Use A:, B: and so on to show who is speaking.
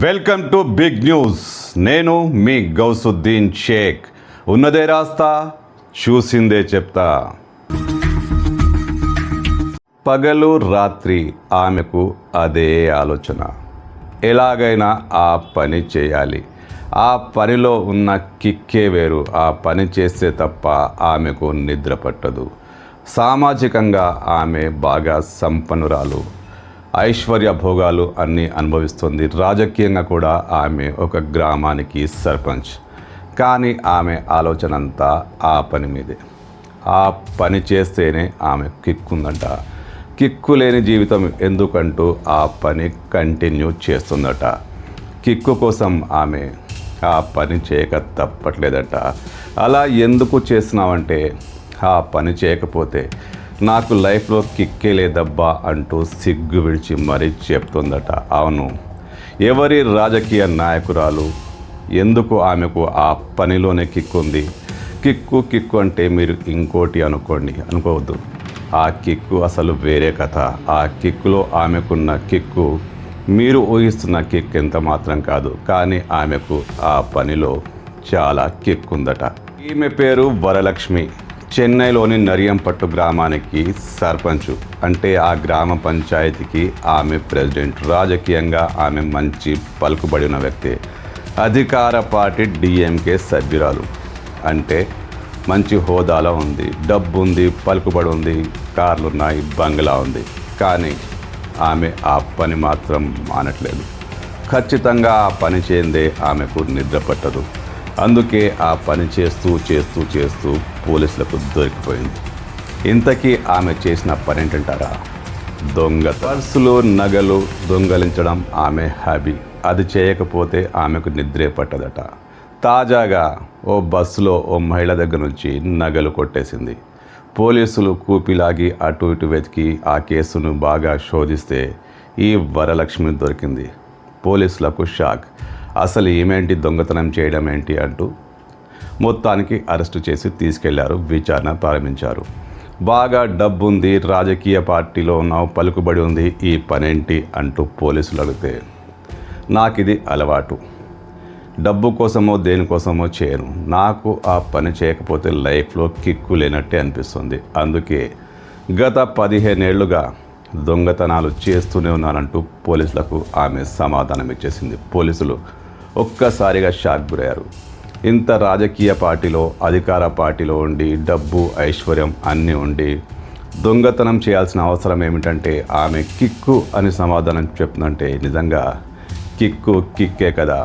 A: Welcome to big news. నేను మీ గౌసుద్దీన్ షేక్. ఉన్నదే రాస్తా, చూసిందే చెప్తా. పగలు రాత్రి ఆమెకు అదే ఆలోచన. ఎలాగైనా ఆ పని చేయాలి. ఆ పనిలో ఉన్న కిక్కే వేరు. ఆ పని చేస్తే తప్ప ఆమెకు నిద్ర పట్టదు. సామాజికంగా ఆమె బాగా సంపన్నురాలు. ఐశ్వర్య భోగాలు అన్నీ అనుభవిస్తుంది. రాజకీయంగా కూడా ఆమె ఒక గ్రామానికి సర్పంచ్. కానీ ఆమె ఆలోచన అంతా ఆ పని మీదే. ఆ పని చేస్తేనే ఆమె కిక్కుందంట. కిక్కు లేని జీవితం ఎందుకంటూ ఆ పని కంటిన్యూ చేస్తుందట. కిక్కు కోసం ఆమె ఆ పని చేయక తప్పట్లేదట. అలా ఎందుకు చేస్తున్నావంటే, ఆ పని చేయకపోతే నాకు లైఫ్లో కిక్కే లేదబ్బా అంటూ సిగ్గు విడిచి మరీ చెప్తుందట. అవును, ఎవరి రాజకీయ నాయకురాలు ఎందుకు ఆమెకు ఆ పనిలోనే కిక్కుంది? కిక్కు అంటే మీరు ఇంకోటి అనుకోవద్దు. ఆ కిక్కు అసలు వేరే కథ. ఆ కిక్కులో ఆమెకున్న కిక్కు మీరు ఊహిస్తున్న కిక్ ఎంత మాత్రం కాదు. కానీ ఆమెకు ఆ పనిలో చాలా కిక్కుందట. ఈమె పేరు వరలక్ష్మి. చెన్నైలోని నరియంపట్టు గ్రామానికి సర్పంచ్. అంటే ఆ గ్రామ పంచాయతీకి ఆమె ప్రెసిడెంట్. రాజకీయంగా ఆమె మంచి పలుకుబడిన వ్యక్తి. అధికార పార్టీ డిఎంకే సభ్యురాలు. అంటే మంచి హోదాలో ఉంది, డబ్బు ఉంది, పలుకుబడి ఉంది, కార్లు ఉన్నాయి, బంగ్లా ఉంది. కానీ ఆమె ఆ పని మాత్రం మానట్లేదు. ఖచ్చితంగా ఆ పని చేయందే ఆమెకు నిద్ర పట్టదు. అందుకే ఆ పని చేస్తూ పోలీసులకు దొరికిపోయింది. ఇంతకీ ఆమె చేసిన పని ఏంటంటారా? పర్సులు, నగలు దొంగలించడం ఆమె హాబీ. అది చేయకపోతే ఆమెకు నిద్రే పట్టదట. తాజాగా ఓ బస్సులో ఓ మహిళ దగ్గర నుంచి నగలు కొట్టేసింది. పోలీసులు కూపిలాగి అటు ఇటు వెతికి ఆ కేసును బాగా శోధిస్తే ఈ వరలక్ష్మి దొరికింది. పోలీసులకు షాక్. అసలు ఏమేంటి దొంగతనం చేయడం ఏంటి అంటూ మొత్తానికి అరెస్టు చేసి తీసుకెళ్లారు. విచారణ ప్రారంభించారు. బాగా డబ్బుంది, రాజకీయ పార్టీలో ఉన్న పలుకుబడి ఉంది, ఈ పనేంటి అంటూ పోలీసులు అడిగితే, నాకు ఇది అలవాటు, డబ్బు కోసమో దేనికోసమో చేయను, నాకు ఆ పని చేయకపోతే లైఫ్లో కిక్కు లేనట్టే అనిపిస్తుంది, అందుకే గత 15 ఏళ్లుగా దొంగతనాలు చేస్తూనే ఉన్నానంటూ పోలీసులకు ఆమె సమాధానం ఇచ్చేసింది. పోలీసులు ఒక్కసారిగా షాక్ గురయ్యారు. ఇంత రాజకీయ పార్టీలో, అధికార పార్టీలో ఉండి, డబ్బు ఐశ్వర్యం అన్నీ ఉండి దొంగతనం చేయాల్సిన అవసరం ఏమిటంటే ఆమె కిక్కు అని సమాధానం చెప్తుందంటే నిజంగా కిక్కే కదా.